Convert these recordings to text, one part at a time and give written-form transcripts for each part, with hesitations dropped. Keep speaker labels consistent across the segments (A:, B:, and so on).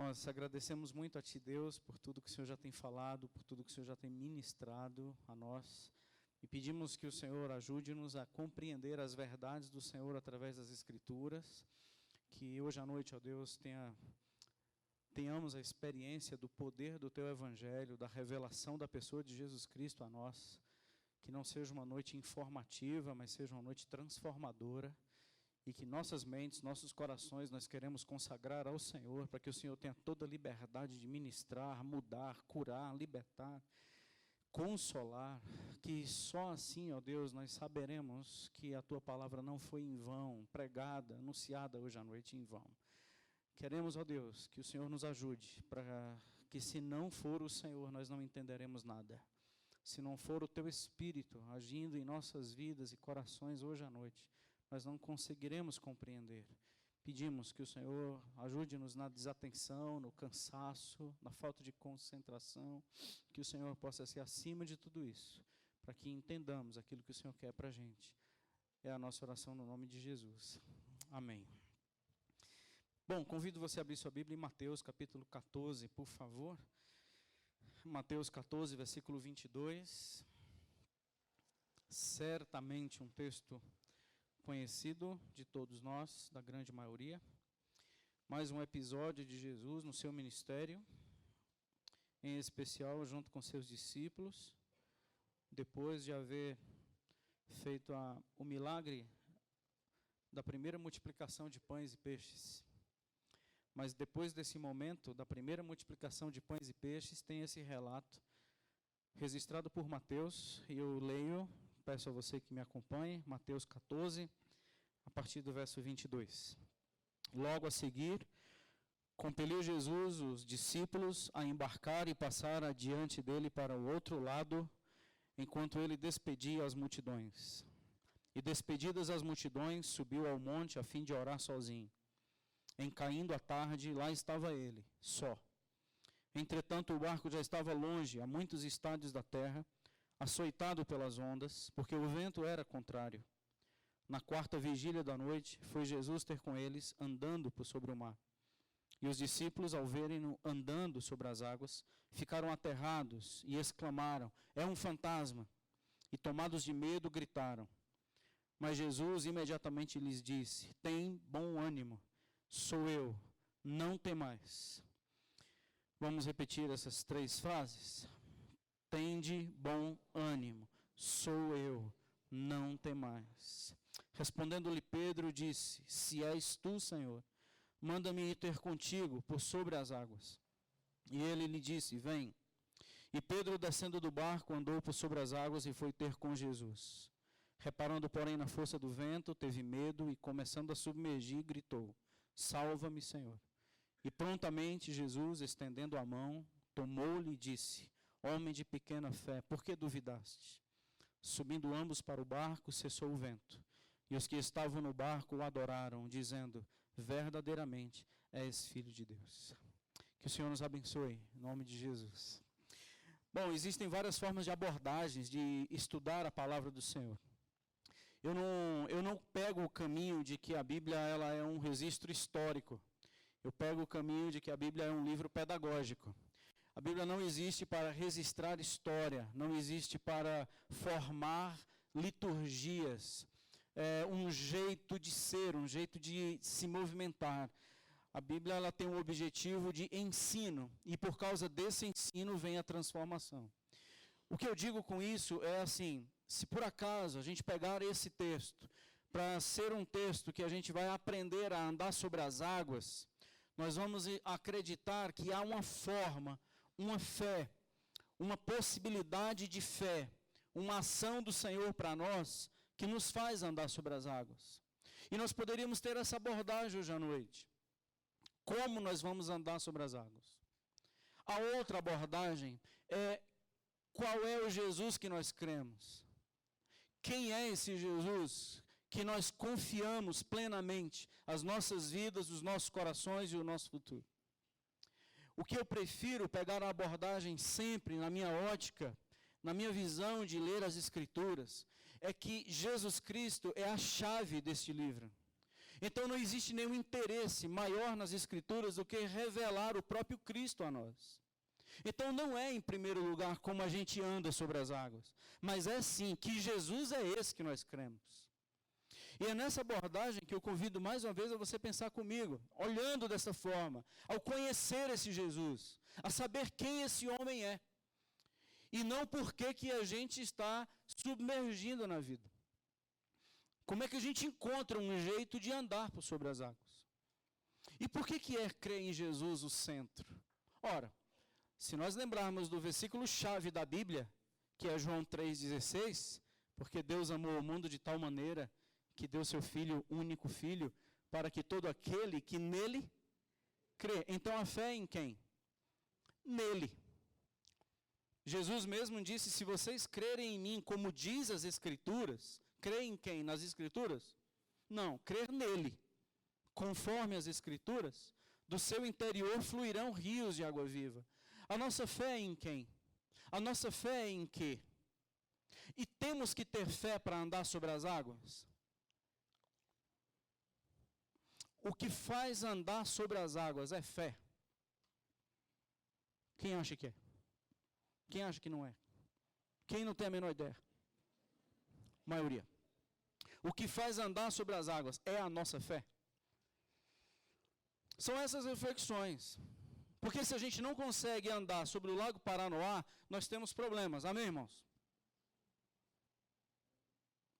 A: Nós agradecemos muito a Ti, Deus, por tudo que o Senhor já tem falado, por tudo que o Senhor já tem ministrado a nós. E pedimos que o Senhor ajude-nos a compreender as verdades do Senhor através das Escrituras. Que hoje à noite, ó Deus, tenhamos a experiência do poder do Teu Evangelho, da revelação da pessoa de Jesus Cristo a nós. Que não seja uma noite informativa, mas seja uma noite transformadora. E que nossas mentes, nossos corações, nós queremos consagrar ao Senhor, para que o Senhor tenha toda a liberdade de ministrar, mudar, curar, libertar, consolar. Que só assim, ó Deus, nós saberemos que a Tua palavra não foi em vão, pregada, anunciada hoje à noite em vão. Queremos, ó Deus, que o Senhor nos ajude, para que se não for o Senhor, nós não entenderemos nada. Se não for o Teu Espírito agindo em nossas vidas e corações hoje à noite, nós não conseguiremos compreender. Pedimos que o Senhor ajude-nos na desatenção, no cansaço, na falta de concentração, que o Senhor possa ser acima de tudo isso, para que entendamos aquilo que o Senhor quer para a gente. É a nossa oração no nome de Jesus. Amém. Bom, convido você a abrir sua Bíblia em Mateus capítulo 14, por favor. Mateus 14, versículo 22. Certamente um texto conhecido de todos nós, da grande maioria. Mais um episódio de Jesus no seu ministério, em especial junto com seus discípulos, depois de haver feito o milagre da primeira multiplicação de pães e peixes. Mas depois desse momento, da primeira multiplicação de pães e peixes, tem esse relato registrado por Mateus, e eu leio, peço a você que me acompanhe, Mateus 14, a partir do verso 22. Logo a seguir, compeliu Jesus os discípulos a embarcar e passar adiante dele para o outro lado, enquanto ele despedia as multidões. E despedidas as multidões, subiu ao monte a fim de orar sozinho. Em caindo a tarde, lá estava ele, só. Entretanto, o barco já estava longe, a muitos estádios da terra, açoitado pelas ondas, porque o vento era contrário. Na quarta vigília da noite, foi Jesus ter com eles, andando por sobre o mar. E os discípulos, ao verem-no andando sobre as águas, ficaram aterrados e exclamaram: é um fantasma! E tomados de medo, gritaram. Mas Jesus imediatamente lhes disse: tem bom ânimo, sou eu, não temais. Vamos repetir essas três frases? Tende bom ânimo, sou eu, não temais. Respondendo-lhe Pedro, disse: se és tu, Senhor, manda-me ir ter contigo por sobre as águas. E ele lhe disse: vem. E Pedro, descendo do barco, andou por sobre as águas e foi ter com Jesus. Reparando, porém, na força do vento, teve medo e, começando a submergir, gritou: salva-me, Senhor. E prontamente Jesus, estendendo a mão, tomou-lhe e disse: homem de pequena fé, por que duvidaste? Subindo ambos para o barco, cessou o vento. E os que estavam no barco o adoraram, dizendo: verdadeiramente és filho de Deus. Que o Senhor nos abençoe, em nome de Jesus. Bom, existem várias formas de abordagens de estudar a palavra do Senhor. Eu não pego o caminho de que a Bíblia ela é um registro histórico. Eu pego o caminho de que a Bíblia é um livro pedagógico. A Bíblia não existe para registrar história, não existe para formar liturgias, um jeito de ser, um jeito de se movimentar. A Bíblia ela tem um objetivo de ensino, e por causa desse ensino vem a transformação. O que eu digo com isso é assim: se por acaso a gente pegar esse texto para ser um texto que a gente vai aprender a andar sobre as águas, nós vamos acreditar que há uma forma, uma fé, uma possibilidade de fé, uma ação do Senhor para nós que nos faz andar sobre as águas. E nós poderíamos ter essa abordagem hoje à noite. Como nós vamos andar sobre as águas? A outra abordagem é: qual é o Jesus que nós cremos? Quem é esse Jesus que nós confiamos plenamente as nossas vidas, os nossos corações e o nosso futuro? O que eu prefiro pegar a abordagem sempre, na minha ótica, na minha visão de ler as Escrituras, é que Jesus Cristo é a chave deste livro. Então não existe nenhum interesse maior nas Escrituras do que revelar o próprio Cristo a nós. Então não é, em primeiro lugar, como a gente anda sobre as águas, mas é sim que Jesus é esse que nós cremos. E é nessa abordagem que eu convido mais uma vez a você pensar comigo, olhando dessa forma, ao conhecer esse Jesus, a saber quem esse homem é, e não por que a gente está submergindo na vida. Como é que a gente encontra um jeito de andar por sobre as águas? E por que é crer em Jesus o centro? Ora, se nós lembrarmos do versículo-chave da Bíblia, que é João 3,16, porque Deus amou o mundo de tal maneira que deu seu Filho, único Filho, para que todo aquele que nele crê. Então a fé é em quem? Nele. Jesus mesmo disse, se vocês crerem em mim, como diz as Escrituras, crê em quem? Nas Escrituras? Não, crer nele. Conforme as Escrituras, do seu interior fluirão rios de água viva. A nossa fé é em quem? A nossa fé é em quê? E temos que ter fé para andar sobre as águas? O que faz andar sobre as águas é fé. Quem acha que é? Quem acha que não é? Quem não tem a menor ideia? Maioria. O que faz andar sobre as águas é a nossa fé. São essas reflexões. Porque se a gente não consegue andar sobre o Lago Paranoá, nós temos problemas. Amém, irmãos?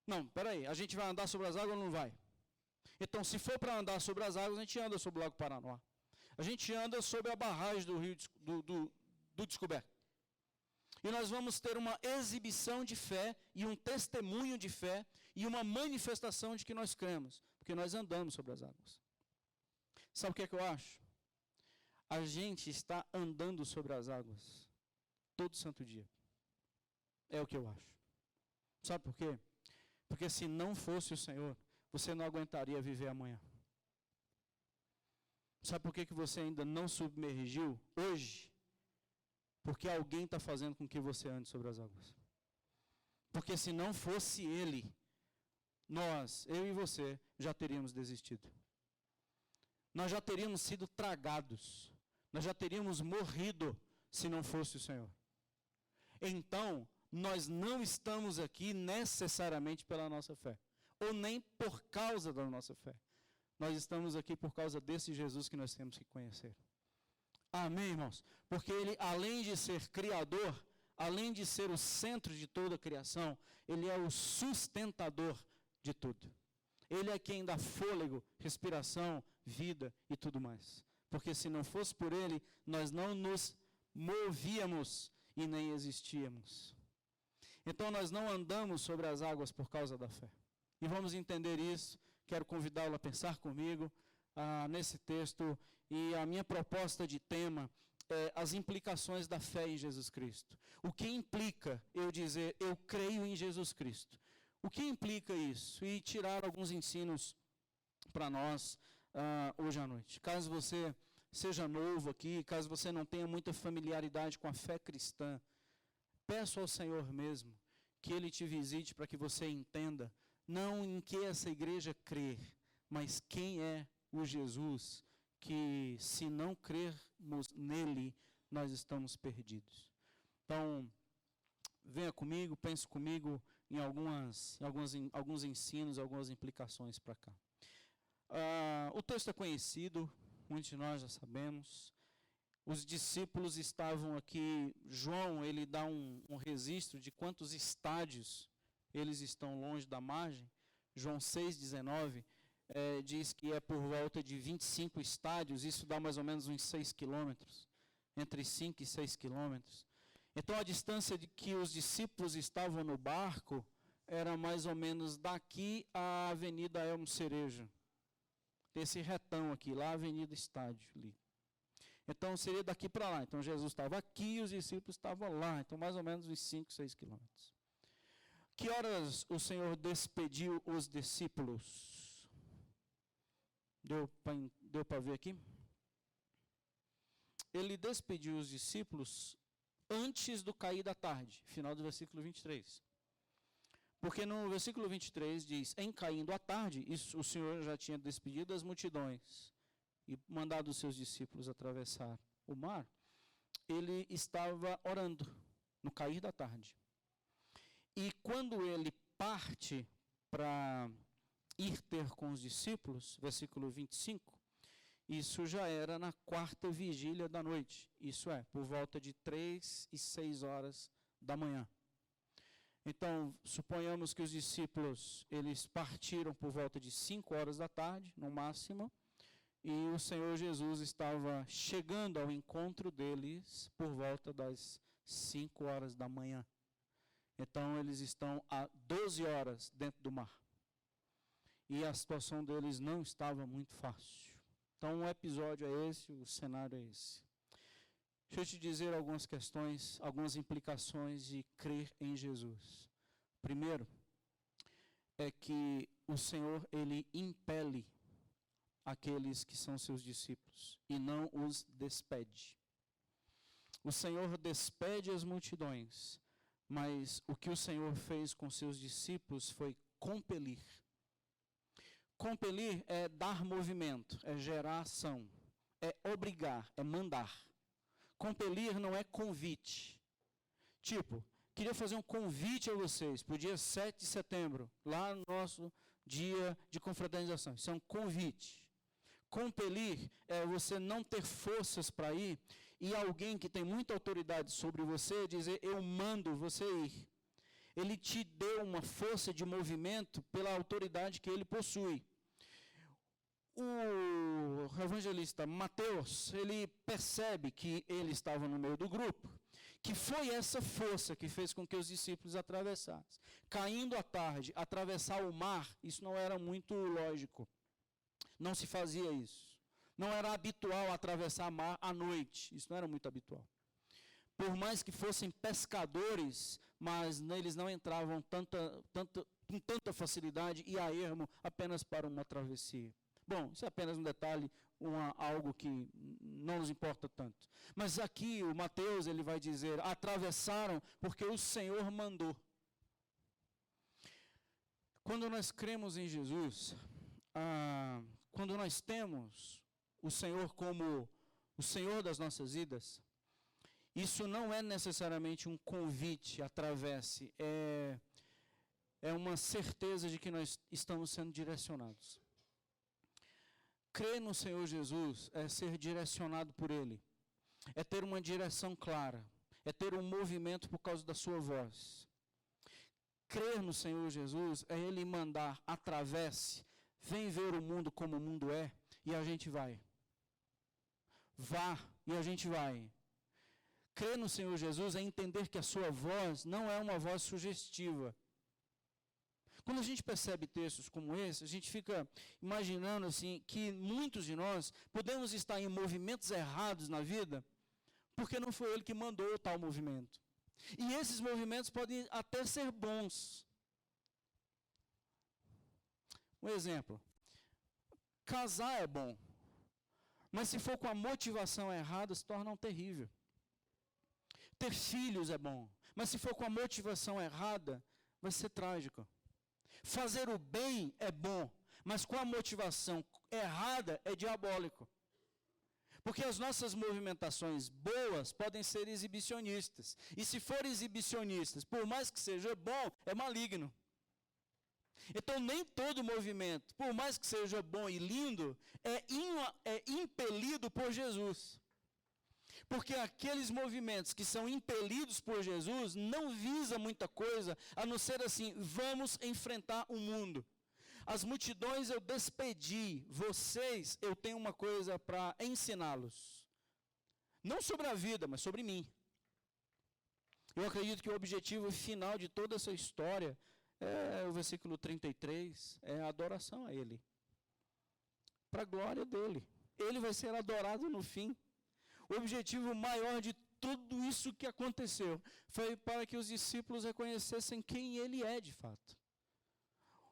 A: Não, peraí. A gente vai andar sobre as águas ou não vai? Então, se for para andar sobre as águas, a gente anda sobre o Lago Paranoá. A gente anda sobre a barragem do Rio do Descoberto. E nós vamos ter uma exibição de fé e um testemunho de fé e uma manifestação de que nós cremos, porque nós andamos sobre as águas. Sabe o que é que eu acho? A gente está andando sobre as águas todo santo dia. É o que eu acho. Sabe por quê? Porque se não fosse o Senhor, você não aguentaria viver amanhã. Sabe por que você ainda não submergiu hoje? Porque alguém está fazendo com que você ande sobre as águas. Porque se não fosse Ele, nós, eu e você, já teríamos desistido. Nós já teríamos sido tragados. Nós já teríamos morrido se não fosse o Senhor. Então, nós não estamos aqui necessariamente pela nossa fé. Ou nem por causa da nossa fé. Nós estamos aqui por causa desse Jesus que nós temos que conhecer. Amém, irmãos? Porque Ele, além de ser Criador, além de ser o centro de toda a criação, Ele é o sustentador de tudo. Ele é quem dá fôlego, respiração, vida e tudo mais. Porque se não fosse por Ele, nós não nos movíamos e nem existíamos. Então nós não andamos sobre as águas por causa da fé. E vamos entender isso. Quero convidá-lo a pensar comigo nesse texto. E a minha proposta de tema é as implicações da fé em Jesus Cristo. O que implica eu dizer, eu creio em Jesus Cristo? O que implica isso? E tirar alguns ensinos para nós hoje à noite. Caso você seja novo aqui, caso você não tenha muita familiaridade com a fé cristã, peço ao Senhor mesmo que Ele te visite para que você entenda, não em que essa igreja crê, mas quem é o Jesus que, se não crermos nele, nós estamos perdidos. Então, venha comigo, pense comigo em alguns ensinos, algumas implicações para cá. O texto é conhecido, muitos de nós já sabemos. Os discípulos estavam aqui, João, ele dá um registro de quantos estádios eles estão longe da margem. João 6,19 diz que é por volta de 25 estádios, isso dá mais ou menos uns 6 quilômetros, entre 5 e 6 quilômetros. Então a distância de que os discípulos estavam no barco era mais ou menos daqui à Avenida Elmo Cerejo. Esse retão aqui, lá a Avenida Estádio ali. Então seria daqui para lá. Então Jesus estava aqui e os discípulos estavam lá. Então mais ou menos uns 5, 6 quilômetros. Que horas o Senhor despediu os discípulos? Deu para ver aqui? Ele despediu os discípulos antes do cair da tarde, final do versículo 23. Porque no versículo 23 diz, em caindo a tarde, isso, o Senhor já tinha despedido as multidões e mandado os seus discípulos atravessar o mar. Ele estava orando no cair da tarde. E quando ele parte para ir ter com os discípulos, versículo 25, isso já era na quarta vigília da noite, isso é, por volta de 3 e 6 horas da manhã. Então, suponhamos que os discípulos, eles partiram por volta de 5 horas da tarde, no máximo, e o Senhor Jesus estava chegando ao encontro deles por volta das 5 horas da manhã. Então, eles estão há 12 horas dentro do mar. E a situação deles não estava muito fácil. Então, o episódio é esse, o cenário é esse. Deixa eu te dizer algumas questões, algumas implicações de crer em Jesus. Primeiro, é que o Senhor, ele impele aqueles que são seus discípulos e não os despede. O Senhor despede as multidões, mas o que o Senhor fez com seus discípulos foi compelir. Compelir é dar movimento, é gerar ação, é obrigar, é mandar. Compelir não é convite. Tipo, queria fazer um convite a vocês para o dia 7 de setembro, lá no nosso dia de confraternização. Isso é um convite. Compelir é você não ter forças para ir e alguém que tem muita autoridade sobre você dizer, eu mando você ir. Ele te deu uma força de movimento pela autoridade que ele possui. O evangelista Mateus, ele percebe que ele estava no meio do grupo, que foi essa força que fez com que os discípulos atravessassem. Caindo à tarde, atravessar o mar, isso não era muito lógico. Não se fazia isso. Não era habitual atravessar o mar à noite, isso não era muito habitual. Por mais que fossem pescadores, mas eles não entravam com tanta facilidade e a ermo apenas para uma travessia. Bom, isso é apenas um detalhe, algo que não nos importa tanto. Mas aqui o Mateus, ele vai dizer, atravessaram porque o Senhor mandou. Quando nós cremos em Jesus, quando nós temos o Senhor como o Senhor das nossas vidas, isso não é necessariamente um convite, atravesse, é uma certeza de que nós estamos sendo direcionados. Crer no Senhor Jesus é ser direcionado por Ele, é ter uma direção clara, é ter um movimento por causa da sua voz. Crer no Senhor Jesus é Ele mandar, atravesse, vem ver o mundo como o mundo é, e a gente vai. Vá, e a gente vai. Crer no Senhor Jesus é entender que a sua voz não é uma voz sugestiva. Quando a gente percebe textos como esse, a gente fica imaginando assim, que muitos de nós podemos estar em movimentos errados na vida, porque não foi Ele que mandou o tal movimento. E esses movimentos podem até ser bons. Um exemplo, casar é bom, mas se for com a motivação errada, se torna um terrível. Ter filhos é bom, mas se for com a motivação errada, vai ser trágico. Fazer o bem é bom, mas com a motivação errada é diabólico. Porque as nossas movimentações boas podem ser exibicionistas. E se for exibicionistas, por mais que seja bom, é maligno. Então nem todo movimento, por mais que seja bom e lindo, é impelido por Jesus. Porque aqueles movimentos que são impelidos por Jesus não visam muita coisa, a não ser assim, vamos enfrentar o mundo. As multidões eu despedi, vocês eu tenho uma coisa para ensiná-los. Não sobre a vida, mas sobre mim. Eu acredito que o objetivo final de toda essa história é o versículo 33, é a adoração a Ele. Para a glória dEle. Ele vai ser adorado no fim. O objetivo maior de tudo isso que aconteceu foi para que os discípulos reconhecessem quem Ele é de fato.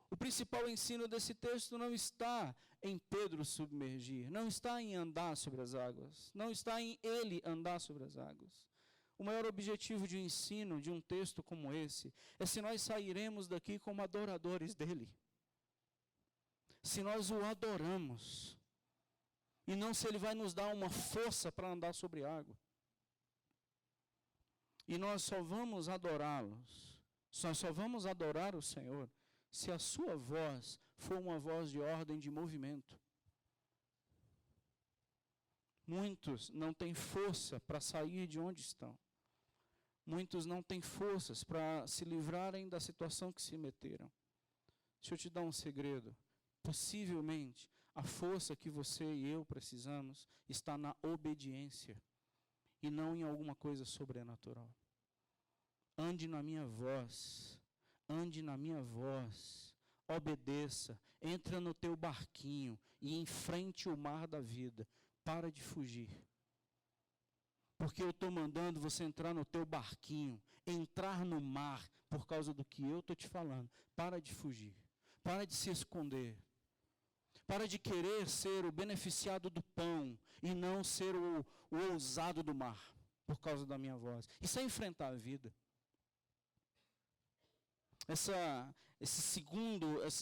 A: O principal ensino desse texto não está em Pedro submergir, não está em andar sobre as águas, não está em ele andar sobre as águas. O maior objetivo de ensino de um texto como esse é se nós sairemos daqui como adoradores dele. Se nós o adoramos. E não se ele vai nos dar uma força para andar sobre água. E nós só vamos adorá-los, nós só vamos adorar o Senhor se a sua voz for uma voz de ordem de movimento. Muitos não têm força para sair de onde estão. Muitos não têm forças para se livrarem da situação que se meteram. Deixa eu te dar um segredo. Possivelmente, a força que você e eu precisamos está na obediência e não em alguma coisa sobrenatural. Ande na minha voz, obedeça, entra no teu barquinho e enfrente o mar da vida. Para de fugir. Porque eu estou mandando você entrar no teu barquinho, entrar no mar, por causa do que eu estou te falando. Para de fugir, para de se esconder. Para de querer ser o beneficiado do pão e não ser o ousado do mar, por causa da minha voz. Isso é enfrentar a vida. Essa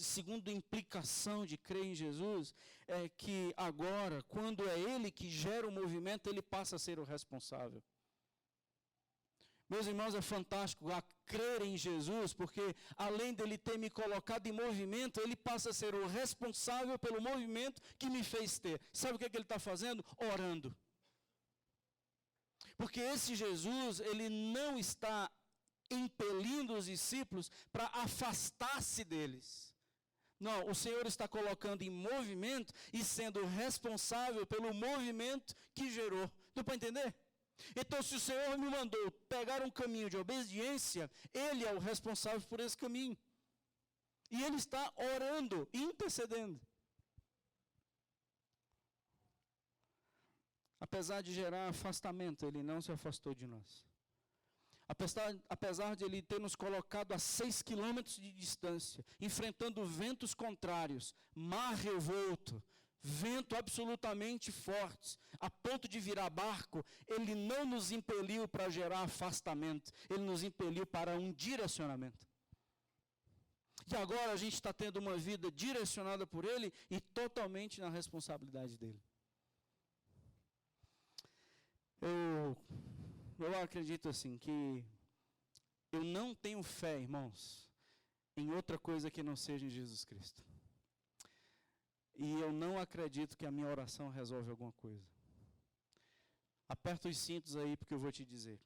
A: segunda implicação de crer em Jesus é que agora, quando é Ele que gera o movimento, Ele passa a ser o responsável. Meus irmãos, é fantástico a crer em Jesus, porque além dele ter me colocado em movimento, ele passa a ser o responsável pelo movimento que me fez ter. Sabe o que ele está fazendo? Orando. Porque esse Jesus, ele não está impelindo os discípulos para afastar-se deles. Não, o Senhor está colocando em movimento e sendo responsável pelo movimento que gerou. Deu para entender? Então, se o Senhor me mandou pegar um caminho de obediência, Ele é o responsável por esse caminho. E Ele está orando, intercedendo. Apesar de gerar afastamento, Ele não se afastou de nós. Apesar de Ele ter nos colocado a 6 quilômetros de distância, enfrentando ventos contrários, mar revolto, vento absolutamente fortes, a ponto de virar barco, Ele não nos impeliu para gerar afastamento, Ele nos impeliu para um direcionamento. E agora a gente está tendo uma vida direcionada por Ele e totalmente na responsabilidade dEle. Eu acredito assim, que eu não tenho fé, irmãos, em outra coisa que não seja em Jesus Cristo. E eu não acredito que a minha oração resolve alguma coisa. Aperta os cintos aí, porque eu vou te dizer.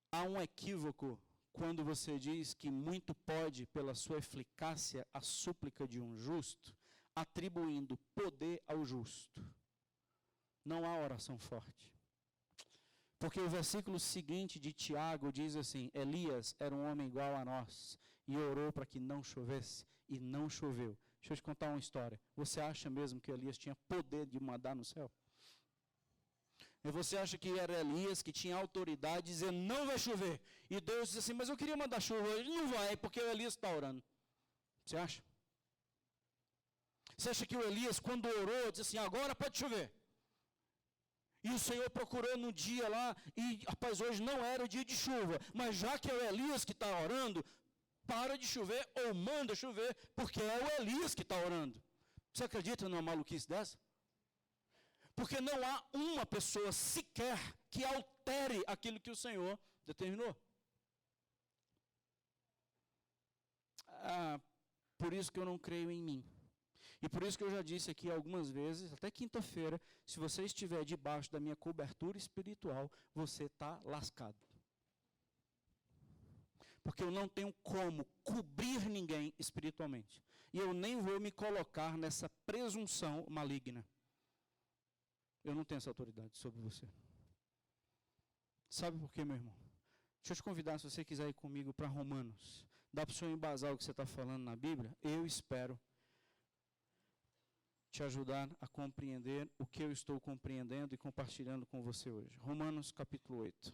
A: Há um equívoco quando você diz que muito pode, pela sua eficácia, a súplica de um justo, atribuindo poder ao justo. Não há oração forte. Porque o versículo seguinte de Tiago diz assim: Elias era um homem igual a nós, e orou para que não chovesse, e não choveu. Deixa eu te contar uma história. Você acha mesmo que Elias tinha poder de mandar no céu? E você acha que era Elias que tinha autoridade de dizer, não vai chover? E Deus disse assim, mas eu queria mandar chuva. Ele não vai, porque o Elias está orando. Você acha? Você acha que o Elias, quando orou, disse assim, agora pode chover? E o Senhor procurou no dia lá, e rapaz, hoje não era o dia de chuva, mas já que é o Elias que está orando, para de chover ou manda chover, porque é o Elias que está orando. Você acredita numa maluquice dessa? Porque não há uma pessoa sequer que altere aquilo que o Senhor determinou. Por isso que eu não creio em mim. E por isso que eu já disse aqui algumas vezes, até quinta-feira, se você estiver debaixo da minha cobertura espiritual, você está lascado. Porque eu não tenho como cobrir ninguém espiritualmente. E eu nem vou me colocar nessa presunção maligna. Eu não tenho essa autoridade sobre você. Sabe por quê, meu irmão? Deixa eu te convidar, se você quiser ir comigo para Romanos. Dá para o senhor embasar o que você está falando na Bíblia? Eu espero te ajudar a compreender o que eu estou compreendendo e compartilhando com você hoje. Romanos capítulo 8.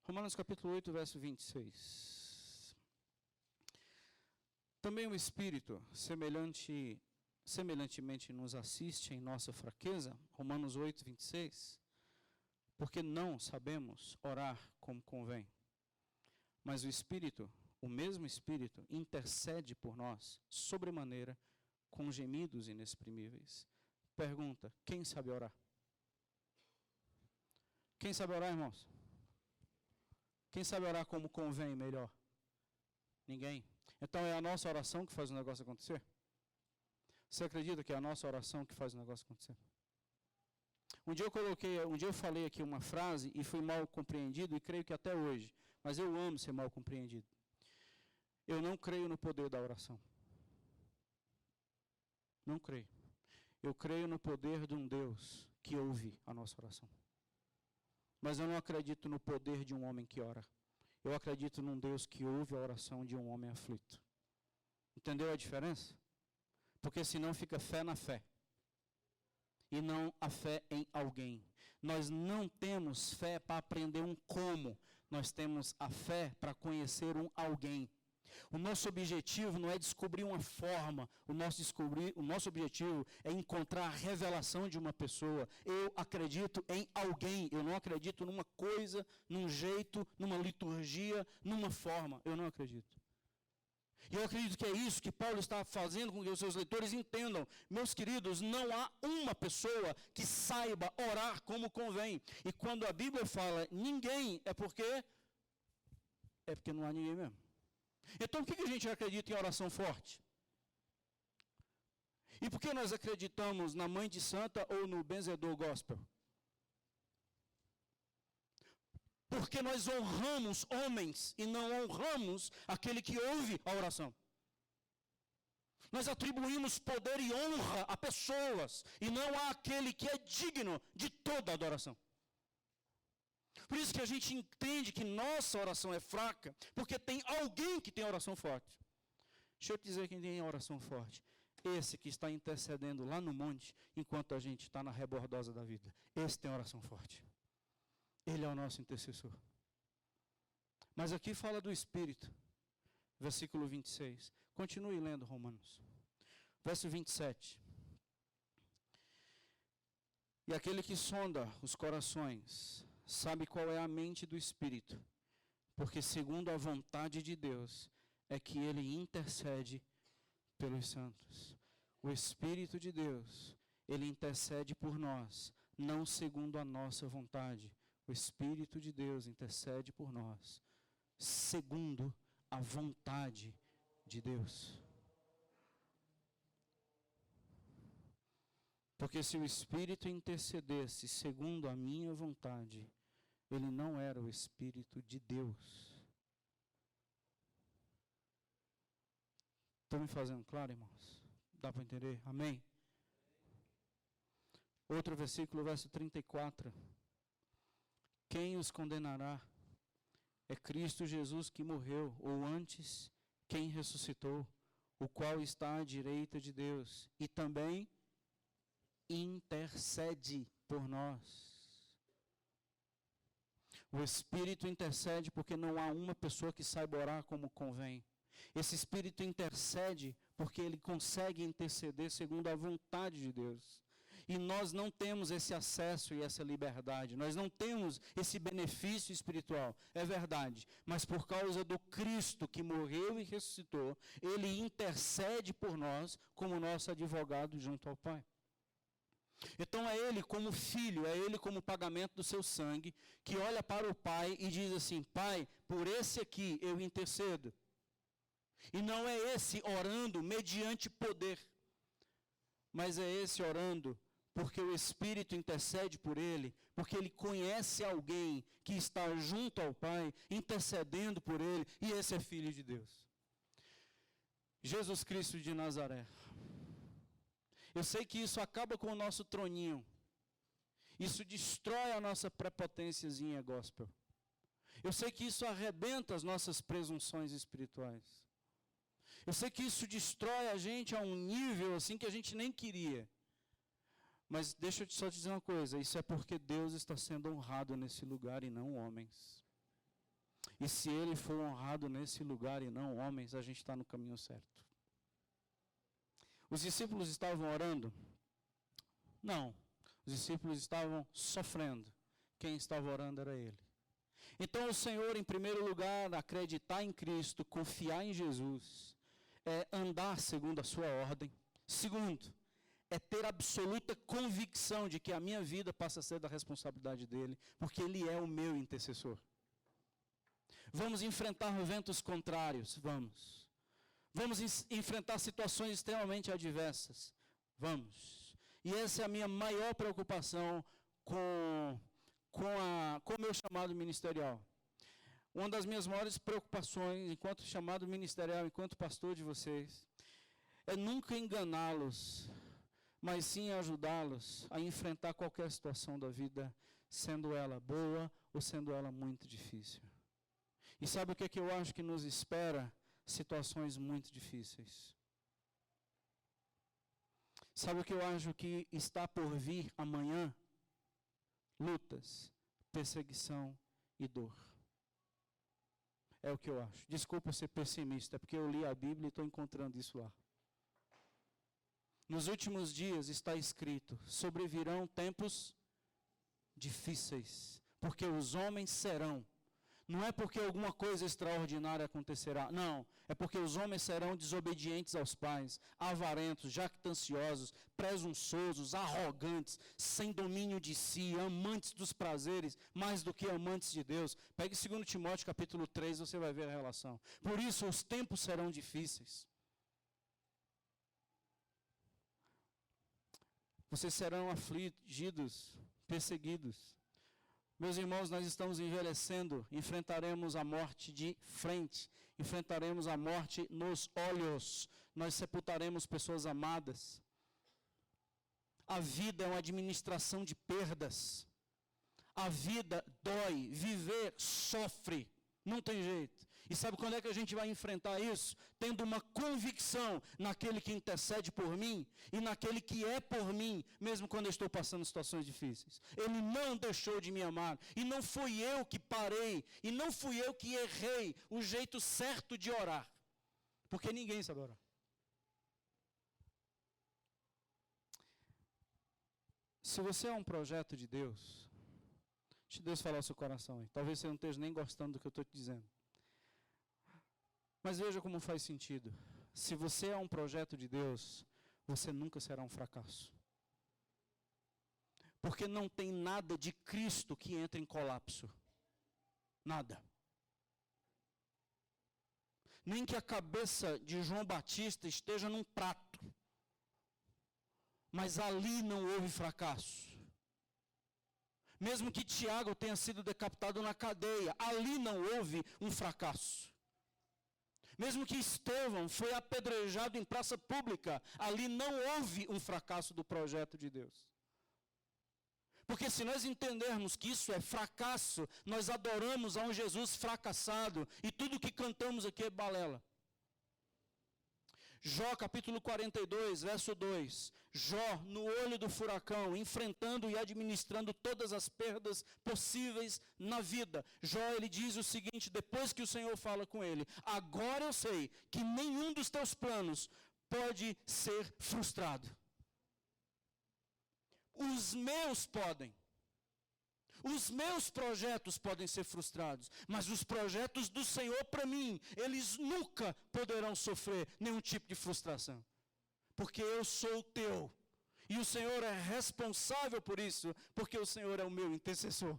A: Romanos capítulo 8, verso 26. Também o Espírito, semelhantemente nos assiste em nossa fraqueza, Romanos 8, 26, porque não sabemos orar como convém. Mas o Espírito, o mesmo Espírito, intercede por nós, sobremaneira, com gemidos inexprimíveis. Pergunta, quem sabe orar? Quem sabe orar, irmãos? Quem sabe orar como convém melhor? Ninguém. Então é a nossa oração que faz o negócio acontecer? Você acredita que é a nossa oração que faz o negócio acontecer? Um dia eu falei aqui uma frase e fui mal compreendido, e creio que até hoje, mas eu amo ser mal compreendido. Eu não creio no poder da oração. Não creio. Eu creio no poder de um Deus que ouve a nossa oração. Mas eu não acredito no poder de um homem que ora. Eu acredito num Deus que ouve a oração de um homem aflito. Entendeu a diferença? Porque senão fica fé na fé. E não a fé em alguém. Nós não temos fé para aprender um como. Nós temos a fé para conhecer um alguém. O nosso objetivo não é descobrir uma forma, o nosso objetivo é encontrar a revelação de uma pessoa. Eu acredito em alguém, eu não acredito numa coisa, num jeito, numa liturgia, numa forma, eu não acredito. E eu acredito que é isso que Paulo está fazendo com que os seus leitores entendam. Meus queridos, não há uma pessoa que saiba orar como convém. E quando a Bíblia fala ninguém, é porque não há ninguém mesmo. Então, por que a gente acredita em oração forte? E por que nós acreditamos na Mãe de Santa ou no benzedor gospel? Porque nós honramos homens e não honramos aquele que ouve a oração. Nós atribuímos poder e honra a pessoas e não a aquele que é digno de toda adoração. Por isso que a gente entende que nossa oração é fraca, porque tem alguém que tem oração forte. Deixa eu te dizer quem tem oração forte. Esse que está intercedendo lá no monte, enquanto a gente está na rebordosa da vida. Esse tem oração forte. Ele é o nosso intercessor. Mas aqui fala do Espírito. Versículo 26. Continue lendo Romanos. Verso 27. E aquele que sonda os corações sabe qual é a mente do Espírito, porque segundo a vontade de Deus é que ele intercede pelos santos. O Espírito de Deus, ele intercede por nós, não segundo a nossa vontade. O Espírito de Deus intercede por nós, segundo a vontade de Deus. Porque se o Espírito intercedesse segundo a minha vontade, ele não era o Espírito de Deus. Estão me fazendo claro, irmãos? Dá para entender? Amém? Outro versículo, verso 34. Quem os condenará? É Cristo Jesus que morreu, ou antes, quem ressuscitou, o qual está à direita de Deus, e também intercede por nós. O Espírito intercede porque não há uma pessoa que saiba orar como convém. Esse Espírito intercede porque ele consegue interceder segundo a vontade de Deus. E nós não temos esse acesso e essa liberdade, nós não temos esse benefício espiritual, é verdade. Mas por causa do Cristo que morreu e ressuscitou, ele intercede por nós como nosso advogado junto ao Pai. Então é ele como filho, é ele como pagamento do seu sangue, que olha para o Pai e diz assim: Pai, por esse aqui eu intercedo. E não é esse orando mediante poder, mas é esse orando porque o Espírito intercede por ele, porque ele conhece alguém que está junto ao Pai, intercedendo por ele, e esse é filho de Deus. Jesus Cristo de Nazaré. Eu sei que isso acaba com o nosso troninho. Isso destrói a nossa prepotênciazinha gospel. Eu sei que isso arrebenta as nossas presunções espirituais. Eu sei que isso destrói a gente a um nível assim que a gente nem queria. Mas deixa eu só te dizer uma coisa, isso é porque Deus está sendo honrado nesse lugar e não homens. E se ele for honrado nesse lugar e não homens, a gente está no caminho certo. Os discípulos estavam orando? Não. Os discípulos estavam sofrendo. Quem estava orando era ele. Então o Senhor, em primeiro lugar, acreditar em Cristo, confiar em Jesus, é andar segundo a sua ordem. Segundo, é ter absoluta convicção de que a minha vida passa a ser da responsabilidade dele, porque ele é o meu intercessor. Vamos enfrentar ventos contrários? Vamos. Vamos enfrentar situações extremamente adversas? Vamos. E essa é a minha maior preocupação com o meu chamado ministerial. Uma das minhas maiores preocupações, enquanto chamado ministerial, enquanto pastor de vocês, é nunca enganá-los, mas sim ajudá-los a enfrentar qualquer situação da vida, sendo ela boa ou sendo ela muito difícil. E sabe o que é que eu acho que nos espera? Situações muito difíceis. Sabe o que eu acho que está por vir amanhã? Lutas, perseguição e dor. É o que eu acho. Desculpa ser pessimista, é porque eu li a Bíblia e estou encontrando isso lá. Nos últimos dias está escrito: sobrevirão tempos difíceis, porque os homens serão. Não é porque alguma coisa extraordinária acontecerá, não. É porque os homens serão desobedientes aos pais, avarentos, jactanciosos, presunçosos, arrogantes, sem domínio de si, amantes dos prazeres, mais do que amantes de Deus. Pegue 2 Timóteo capítulo 3, você vai ver a relação. Por isso os tempos serão difíceis. Vocês serão afligidos, perseguidos. Meus irmãos, nós estamos envelhecendo, enfrentaremos a morte de frente, enfrentaremos a morte nos olhos, nós sepultaremos pessoas amadas. A vida é uma administração de perdas. A vida dói, viver sofre, não tem jeito. E sabe quando é que a gente vai enfrentar isso? Tendo uma convicção naquele que intercede por mim e naquele que é por mim, mesmo quando eu estou passando situações difíceis. Ele não deixou de me amar. E não fui eu que parei, e não fui eu que errei o jeito certo de orar. Porque ninguém sabe orar. Se você é um projeto de Deus, deixa Deus falar o seu coração aí. Talvez você não esteja nem gostando do que eu estou te dizendo. Mas veja como faz sentido. Se você é um projeto de Deus, você nunca será um fracasso. Porque não tem nada de Cristo que entre em colapso. Nada. Nem que a cabeça de João Batista esteja num prato. Mas ali não houve fracasso. Mesmo que Tiago tenha sido decapitado na cadeia, ali não houve um fracasso. Mesmo que Estevão foi apedrejado em praça pública, ali não houve um fracasso do projeto de Deus. Porque se nós entendermos que isso é fracasso, nós adoramos a um Jesus fracassado, e tudo que cantamos aqui é balela. Jó capítulo 42, verso 2. Jó, no olho do furacão, enfrentando e administrando todas as perdas possíveis na vida. Jó, ele diz o seguinte, depois que o Senhor fala com ele: agora eu sei que nenhum dos teus planos pode ser frustrado. Os meus podem. Os meus projetos podem ser frustrados, mas os projetos do Senhor para mim, eles nunca poderão sofrer nenhum tipo de frustração. Porque eu sou o teu. E o Senhor é responsável por isso, porque o Senhor é o meu intercessor.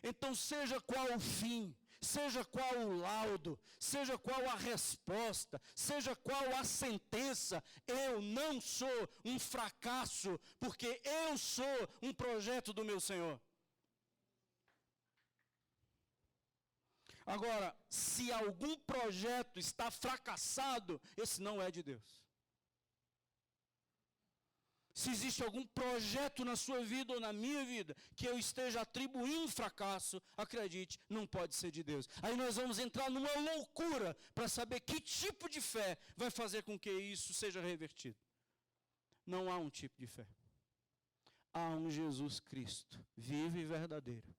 A: Então, seja qual o fim, seja qual o laudo, seja qual a resposta, seja qual a sentença, eu não sou um fracasso, porque eu sou um projeto do meu Senhor. Agora, se algum projeto está fracassado, esse não é de Deus. Se existe algum projeto na sua vida ou na minha vida que eu esteja atribuindo fracasso, acredite, não pode ser de Deus. Aí nós vamos entrar numa loucura para saber que tipo de fé vai fazer com que isso seja revertido. Não há um tipo de fé. Há um Jesus Cristo, vivo e verdadeiro,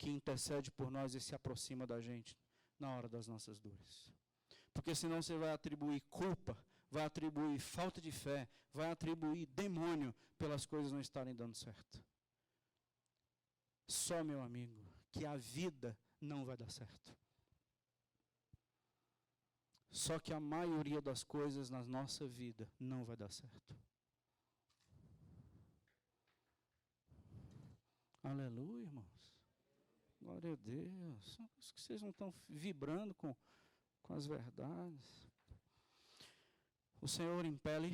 A: que intercede por nós e se aproxima da gente na hora das nossas dores. Porque senão você vai atribuir culpa, vai atribuir falta de fé, vai atribuir demônio pelas coisas não estarem dando certo. Só, meu amigo, que a vida não vai dar certo. Só que a maioria das coisas na nossa vida não vai dar certo. Aleluia, irmãos. Glória a Deus. Acho que vocês não estão vibrando com as verdades. O Senhor impele,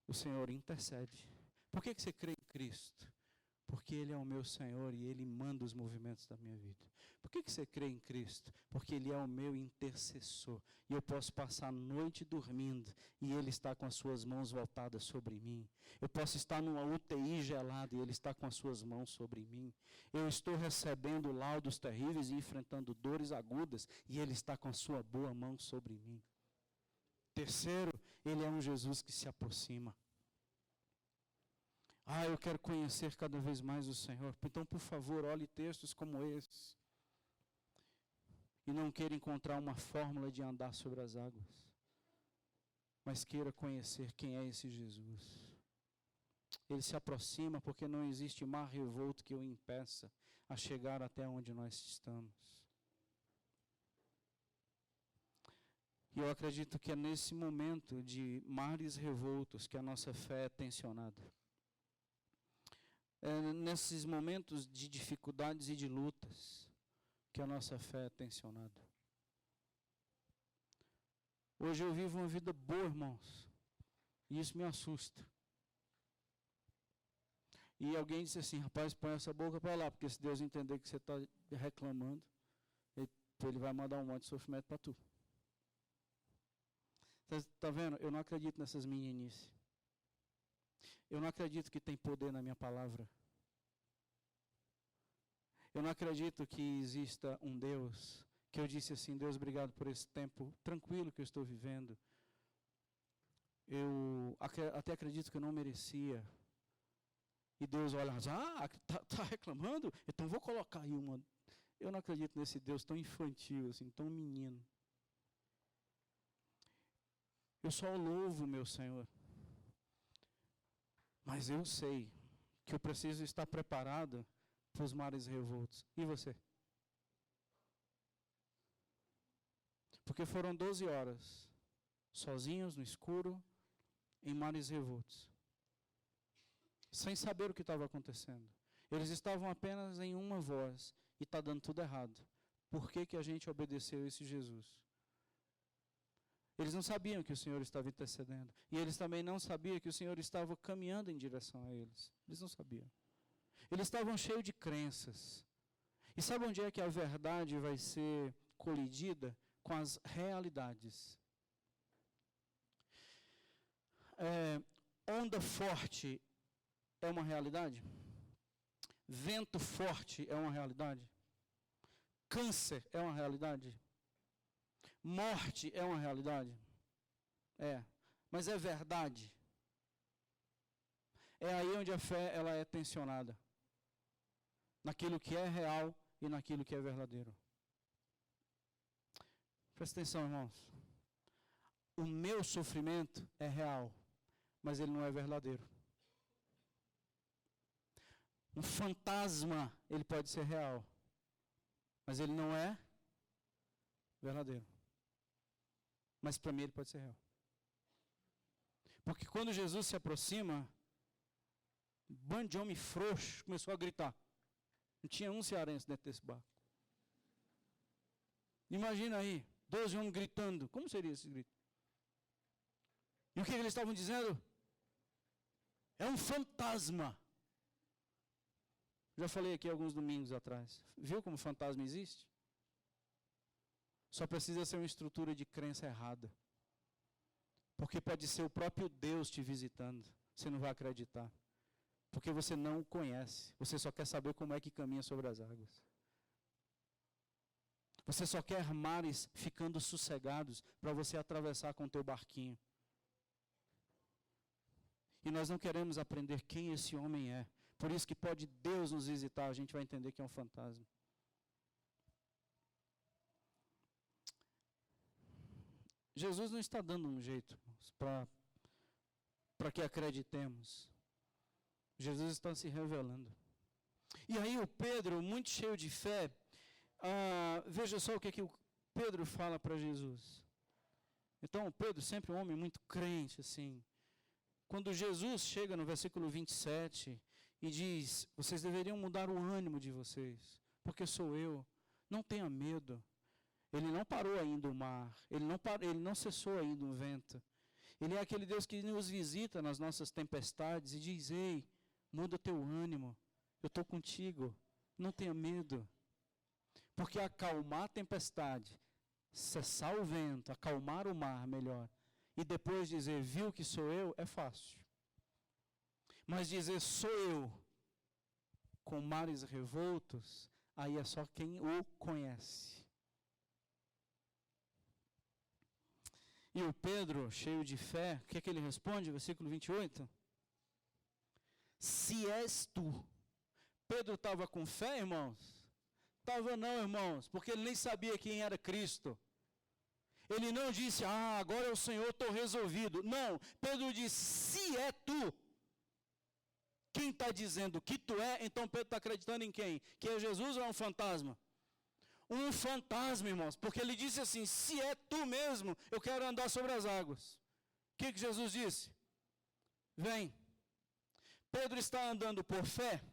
A: o Senhor intercede. Por que você crê em Cristo? Porque Ele é o meu Senhor e Ele manda os movimentos da minha vida. Por que você crê em Cristo? Porque Ele é o meu intercessor. E eu posso passar a noite dormindo e Ele está com as suas mãos voltadas sobre mim. Eu posso estar numa UTI gelada e Ele está com as suas mãos sobre mim. Eu estou recebendo laudos terríveis e enfrentando dores agudas e Ele está com a sua boa mão sobre mim. Terceiro, Ele é um Jesus que se aproxima. Eu quero conhecer cada vez mais o Senhor. Então, por favor, olhe textos como esses. E não queira encontrar uma fórmula de andar sobre as águas. Mas queira conhecer quem é esse Jesus. Ele se aproxima porque não existe mar revolto que o impeça a chegar até onde nós estamos. E eu acredito que é nesse momento de mares revoltos que a nossa fé é tensionada. É nesses momentos de dificuldades e de lutas que a nossa fé é tensionada. Hoje eu vivo uma vida boa, irmãos, e isso me assusta. E alguém disse assim, rapaz, põe essa boca para lá, porque se Deus entender que você está reclamando, ele vai mandar um monte de sofrimento para tu. Está vendo? Eu não acredito nessas meninices. Eu não acredito que tem poder na minha palavra. Eu não acredito que exista um Deus, que eu disse assim, Deus, obrigado por esse tempo tranquilo que eu estou vivendo. Eu até acredito que eu não merecia. E Deus olha, tá reclamando? Então vou colocar aí uma. Eu não acredito nesse Deus tão infantil, assim, tão menino. Eu só o louvo, meu Senhor. Mas eu sei que eu preciso estar preparado para os mares revoltos. E você? Porque foram 12 horas, sozinhos, no escuro, em mares revoltos. Sem saber o que estava acontecendo. Eles estavam apenas em uma voz, e está dando tudo errado. Por que a gente obedeceu a esse Jesus? Eles não sabiam que o Senhor estava intercedendo. E eles também não sabiam que o Senhor estava caminhando em direção a eles. Eles não sabiam. Eles estavam cheios de crenças. E sabe onde é que a verdade vai ser colidida? Com as realidades. Onda forte é uma realidade? Vento forte é uma realidade? Câncer é uma realidade? Morte é uma realidade? Mas é verdade. É aí onde a fé ela é tensionada. Naquilo que é real e naquilo que é verdadeiro. Presta atenção, irmãos. O meu sofrimento é real, mas ele não é verdadeiro. Um fantasma, ele pode ser real, mas ele não é verdadeiro. Mas para mim ele pode ser real. Porque quando Jesus se aproxima, um bando de homem frouxo começou a gritar. Não tinha um cearense dentro desse barco. Imagina aí, 12 homens gritando. Como seria esse grito? E o que eles estavam dizendo? É um fantasma. Já falei aqui alguns domingos atrás. Viu como fantasma existe? Só precisa ser uma estrutura de crença errada. Porque pode ser o próprio Deus te visitando. Você não vai acreditar. Porque você não o conhece. Você só quer saber como é que caminha sobre as águas. Você só quer mares ficando sossegados para você atravessar com o teu barquinho. E nós não queremos aprender quem esse homem é. Por isso que pode Deus nos visitar, a gente vai entender que é um fantasma. Jesus não está dando um jeito para que acreditemos. Jesus está se revelando. E aí o Pedro, muito cheio de fé, veja só o que o Pedro fala para Jesus. Então, Pedro, sempre um homem muito crente, assim. Quando Jesus chega no versículo 27 e diz, vocês deveriam mudar o ânimo de vocês, porque sou eu, não tenha medo. Ele não parou ainda o mar, ele não cessou ainda o vento. Ele é aquele Deus que nos visita nas nossas tempestades e diz, ei, muda teu ânimo, eu estou contigo, não tenha medo. Porque acalmar a tempestade, cessar o vento, acalmar o mar melhor, e depois dizer, viu que sou eu, é fácil. Mas dizer, sou eu, com mares revoltos, aí é só quem o conhece. E o Pedro, cheio de fé, o que é que ele responde? Versículo 28. Se és tu. Pedro estava com fé, irmãos? Estava não, irmãos, porque ele nem sabia quem era Cristo. Ele não disse, agora é o Senhor, estou resolvido. Não, Pedro disse, se é tu. Quem está dizendo que tu é, então Pedro está acreditando em quem? Que é Jesus ou é um fantasma? Um fantasma, irmãos, porque ele disse assim, se é tu mesmo, eu quero andar sobre as águas. O que Jesus disse? Vem. Pedro está andando por fé?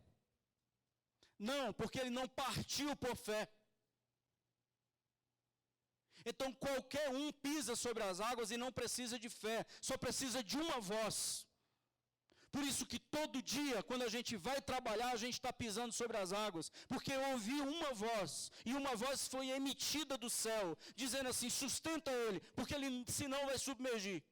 A: Não, porque ele não partiu por fé. Então qualquer um pisa sobre as águas e não precisa de fé, só precisa de uma voz. Por isso que todo dia, quando a gente vai trabalhar, a gente está pisando sobre as águas. Porque eu ouvi uma voz, e uma voz foi emitida do céu, dizendo assim, sustenta ele, porque ele senão vai submergir.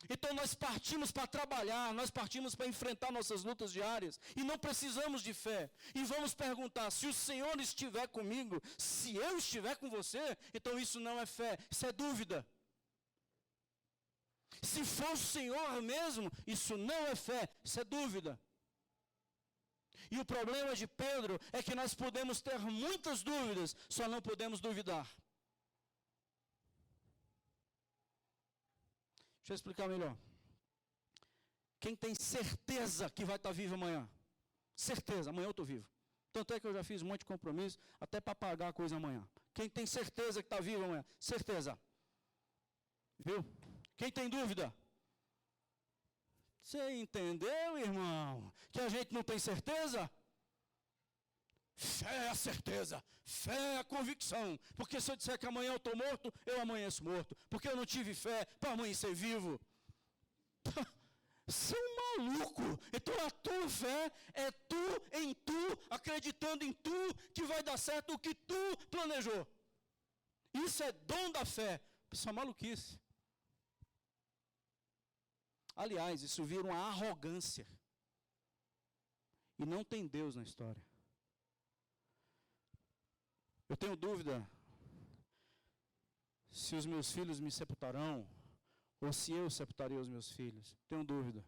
A: Então nós partimos para trabalhar, nós partimos para enfrentar nossas lutas diárias, e não precisamos de fé. E vamos perguntar, se o Senhor estiver comigo, se eu estiver com você, então isso não é fé, isso é dúvida. Se for o Senhor mesmo, isso não é fé, isso é dúvida. E o problema de Pedro é que nós podemos ter muitas dúvidas, só não podemos duvidar. Deixa eu explicar melhor. Quem tem certeza que vai estar vivo amanhã? Certeza, amanhã eu estou vivo. Tanto é que eu já fiz um monte de compromisso, até para pagar a coisa amanhã. Quem tem certeza que está vivo amanhã? Certeza. Viu? Quem tem dúvida? Você entendeu, irmão? Que a gente não tem certeza? Fé é a certeza, fé é a convicção. Porque se eu disser que amanhã eu estou morto, eu amanheço morto. Porque eu não tive fé para amanhecer vivo. Você é um maluco. Então a tua fé é tu em tu, acreditando em tu, que vai dar certo o que tu planejou. Isso é dom da fé. Isso é maluquice. Aliás, isso vira uma arrogância. E não tem Deus na história. Eu tenho dúvida se os meus filhos me sepultarão, ou se eu sepultarei os meus filhos. Tenho dúvida.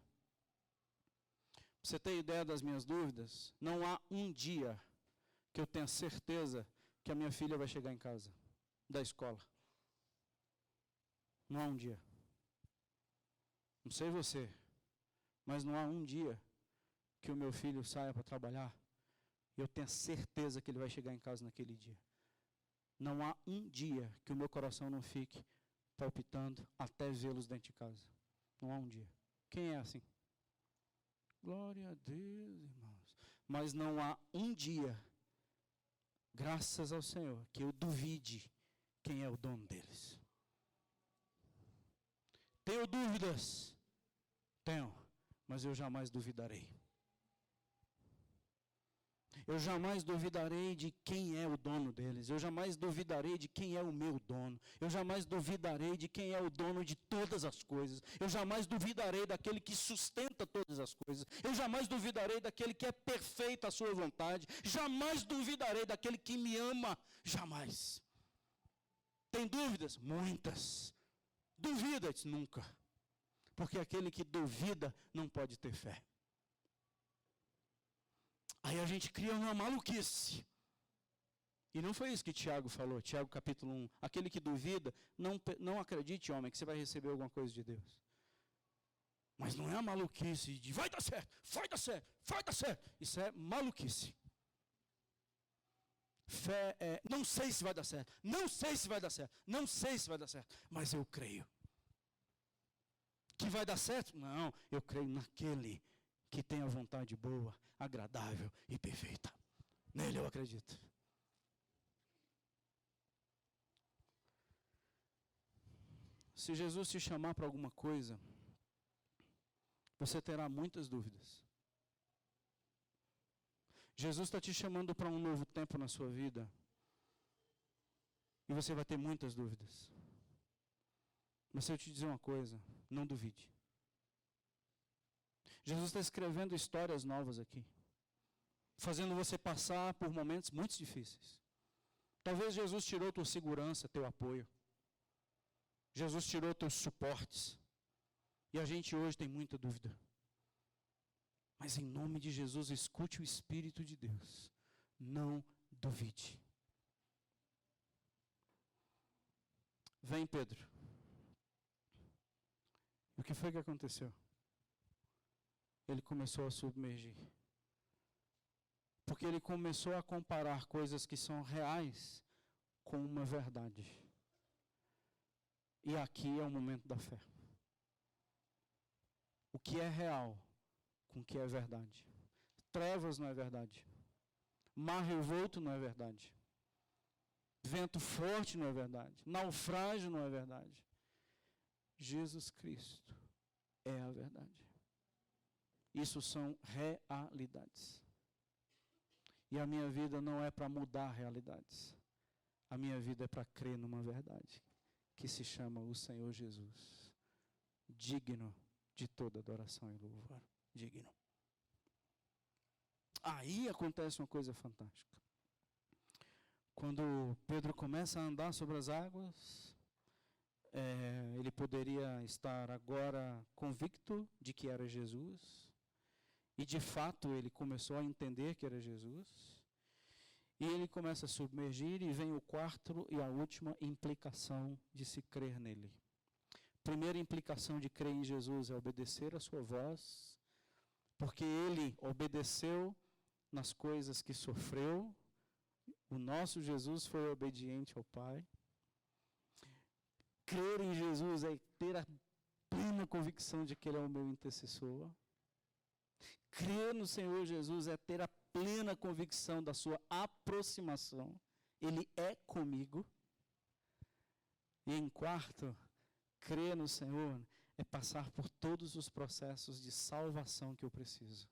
A: Para você ter ideia das minhas dúvidas, não há um dia que eu tenha certeza que a minha filha vai chegar em casa, da escola. Não há um dia. Não sei você, mas não há um dia que o meu filho saia para trabalhar e eu tenha certeza que ele vai chegar em casa naquele dia. Não há um dia que o meu coração não fique palpitando até vê-los dentro de casa. Não há um dia. Quem é assim? Glória a Deus, irmãos. Mas não há um dia, graças ao Senhor, que eu duvide quem é o dono deles. Tenho dúvidas? Tenho, mas eu jamais duvidarei. Eu jamais duvidarei de quem é o dono deles. Eu jamais duvidarei de quem é o meu dono. Eu jamais duvidarei de quem é o dono de todas as coisas. Eu jamais duvidarei daquele que sustenta todas as coisas. Eu jamais duvidarei daquele que é perfeito à sua vontade. Jamais duvidarei daquele que me ama. Jamais. Tem dúvidas? Muitas. Duvida? Nunca. Porque aquele que duvida não pode ter fé. Aí a gente cria uma maluquice. E não foi isso que Tiago falou, Tiago capítulo 1. Aquele que duvida, não acredite, homem, que você vai receber alguma coisa de Deus. Mas não é a maluquice de vai dar certo, vai dar certo, vai dar certo. Isso é maluquice. Fé é, não sei se vai dar certo, não sei se vai dar certo, não sei se vai dar certo, mas eu creio. Que vai dar certo? Não, eu creio naquele que tem a vontade boa, agradável e perfeita. Nele eu acredito. Se Jesus te chamar para alguma coisa, você terá muitas dúvidas. Jesus está te chamando para um novo tempo na sua vida. E você vai ter muitas dúvidas. Mas se eu te dizer uma coisa, não duvide. Jesus está escrevendo histórias novas aqui. Fazendo você passar por momentos muito difíceis. Talvez Jesus tirou tua segurança, teu apoio. Jesus tirou teus suportes. E a gente hoje tem muita dúvida. Mas em nome de Jesus, escute o Espírito de Deus. Não duvide. Vem, Pedro. O que foi que aconteceu? Ele começou a submergir. Porque ele começou a comparar coisas que são reais com uma verdade. E aqui é o momento da fé. O que é real com o que é verdade. Trevas não é verdade. Mar revolto não é verdade. Vento forte não é verdade. Naufrágio não é verdade. Jesus Cristo é a verdade. Isso são realidades. E a minha vida não é para mudar realidades. A minha vida é para crer numa verdade, que se chama o Senhor Jesus. Digno de toda adoração e louvor. Digno. Aí acontece uma coisa fantástica. Quando Pedro começa a andar sobre as águas, ele poderia estar agora convicto de que era Jesus. E de fato ele começou a entender que era Jesus. E ele começa a submergir e vem o quarto e a última implicação de se crer nele. Primeira implicação de crer em Jesus é obedecer a sua voz, porque ele obedeceu nas coisas que sofreu. O nosso Jesus foi obediente ao Pai. Crer em Jesus é ter a plena convicção de que Ele é o meu intercessor. Crer no Senhor Jesus é ter a plena convicção da sua aproximação. Ele é comigo. E em quarto, crer no Senhor é passar por todos os processos de salvação que eu preciso.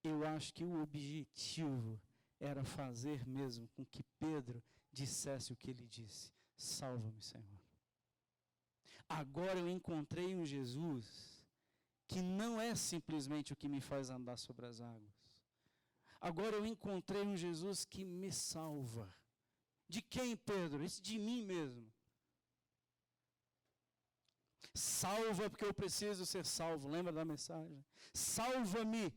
A: Eu acho que o objetivo era fazer mesmo com que Pedro dissesse o que ele disse. Salva-me, Senhor. Agora eu encontrei um Jesus que não é simplesmente o que me faz andar sobre as águas. Agora eu encontrei um Jesus que me salva. De quem, Pedro? Esse de mim mesmo. Salva porque eu preciso ser salvo. Lembra da mensagem? Salva-me.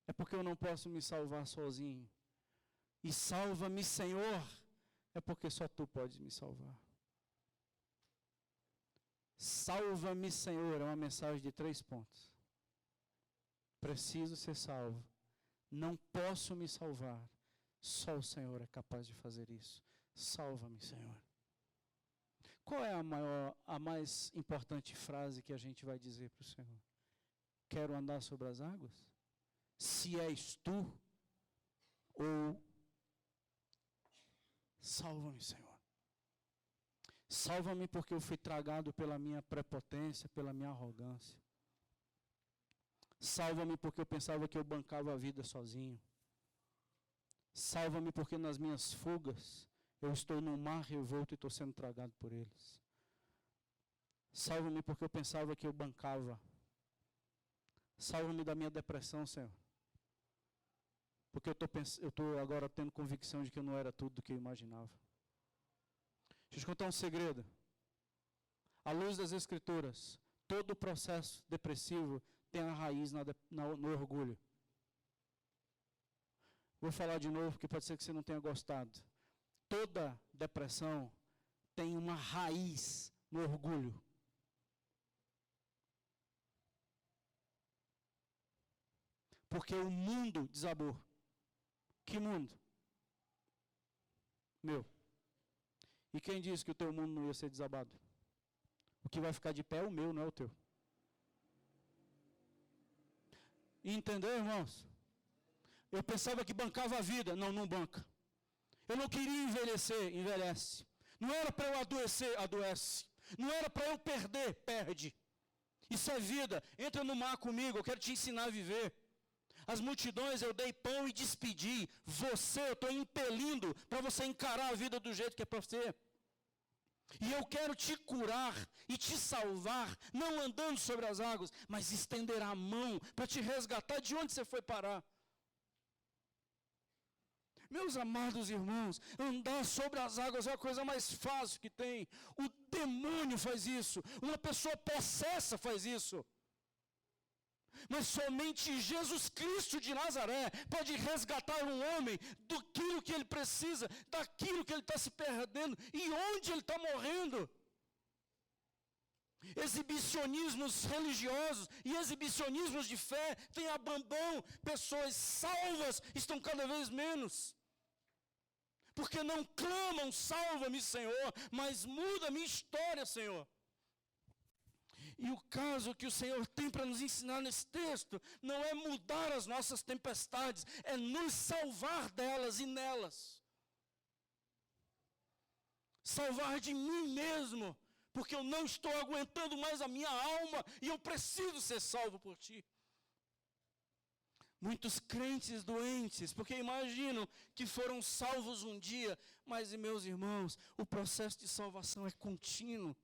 A: É porque eu não posso me salvar sozinho. E salva-me, Senhor. É porque só Tu podes me salvar. Salva-me, Senhor, é uma mensagem de 3 pontos. Preciso ser salvo. Não posso me salvar. Só o Senhor é capaz de fazer isso. Salva-me, Senhor. Qual é a mais importante frase que a gente vai dizer para o Senhor? Quero andar sobre as águas? Se és Tu, ou salva-me, Senhor. Salva-me porque eu fui tragado pela minha prepotência, pela minha arrogância. Salva-me porque eu pensava que eu bancava a vida sozinho. Salva-me porque nas minhas fugas eu estou num mar revolto e estou sendo tragado por eles. Salva-me porque eu pensava que eu bancava. Salva-me da minha depressão, Senhor. Porque eu estou agora tendo convicção de que eu não era tudo do que eu imaginava. Deixa eu te contar um segredo. À luz das Escrituras, todo o processo depressivo tem a raiz no orgulho. Vou falar de novo, porque pode ser que você não tenha gostado. Toda depressão tem uma raiz no orgulho. Porque o mundo desabou. Que mundo? Meu. E quem disse que o teu mundo não ia ser desabado? O que vai ficar de pé é o meu, não é o teu. Entendeu, irmãos? Eu pensava que bancava a vida. Não, não banca. Eu não queria envelhecer, envelhece. Não era para eu adoecer, adoece. Não era para eu perder, perde. Isso é vida. Entra no mar comigo, eu quero te ensinar a viver. As multidões eu dei pão e despedi. Você, eu estou impelindo para você encarar a vida do jeito que é para você. E eu quero te curar e te salvar, não andando sobre as águas, mas estender a mão para te resgatar de onde você foi parar. Meus amados irmãos, andar sobre as águas é a coisa mais fácil que tem. O demônio faz isso, uma pessoa possessa faz isso. Mas somente Jesus Cristo de Nazaré pode resgatar um homem daquilo que ele precisa, daquilo que ele está se perdendo e onde ele está morrendo. Exibicionismos religiosos e exibicionismos de fé têm abandão. Pessoas salvas estão cada vez menos. Porque não clamam, salva-me, Senhor, mas muda a minha história, Senhor. E o caso que o Senhor tem para nos ensinar nesse texto não é mudar as nossas tempestades, é nos salvar delas e nelas. Salvar de mim mesmo, porque eu não estou aguentando mais a minha alma e eu preciso ser salvo por Ti. Muitos crentes doentes, porque imaginam que foram salvos um dia, mas, meus irmãos, o processo de salvação é contínuo.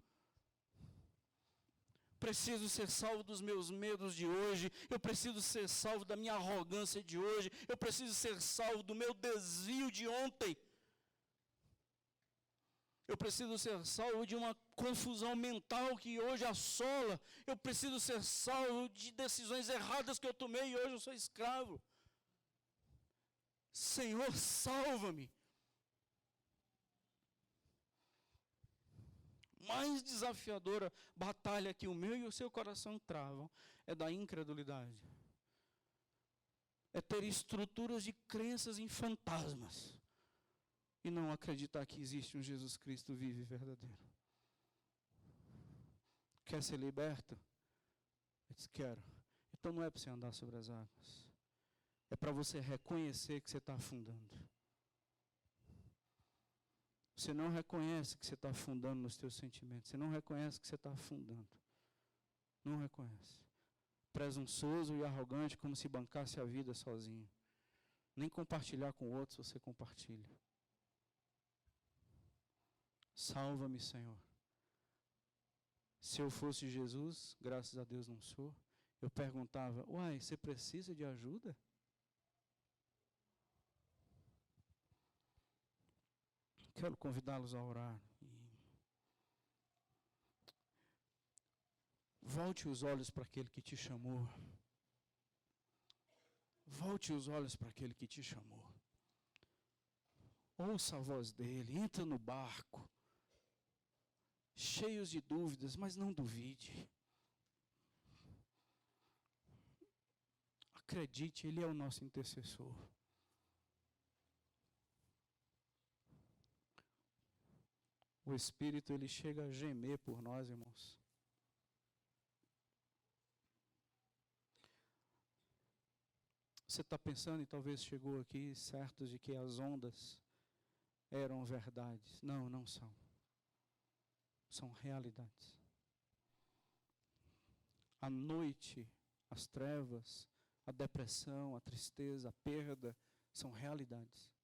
A: Preciso ser salvo dos meus medos de hoje, eu preciso ser salvo da minha arrogância de hoje, eu preciso ser salvo do meu desvio de ontem. Eu preciso ser salvo de uma confusão mental que hoje assola. Eu preciso ser salvo de decisões erradas que eu tomei e hoje eu sou escravo. Senhor, salva-me. Mais desafiadora batalha que o meu e o seu coração travam é da incredulidade. É ter estruturas de crenças em fantasmas e não acreditar que existe um Jesus Cristo vivo e verdadeiro. Quer ser liberto? Eu disse, quero. Então não é para você andar sobre as águas. É para você reconhecer que você está afundando. Você não reconhece que você está afundando nos teus sentimentos. Você não reconhece que você está afundando. Não reconhece. Presunçoso e arrogante, como se bancasse a vida sozinho. Nem compartilhar com outros você compartilha. Salva-me, Senhor. Se eu fosse Jesus, graças a Deus não sou, eu perguntava, uai, você precisa de ajuda? Quero convidá-los a orar. Volte os olhos para aquele que te chamou. Volte os olhos para aquele que te chamou. Ouça a voz dele, entra no barco. Cheios de dúvidas, mas não duvide. Acredite, ele é o nosso intercessor. O Espírito, ele chega a gemer por nós, irmãos. Você está pensando e talvez chegou aqui certo de que as ondas eram verdades. Não, não são. São realidades. A noite, as trevas, a depressão, a tristeza, a perda, são realidades.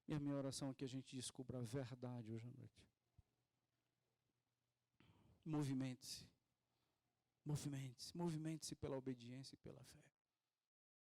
A: E a minha oração é que a gente descubra a verdade hoje à noite. Movimente-se. Movimente-se. Movimente-se pela obediência e pela fé.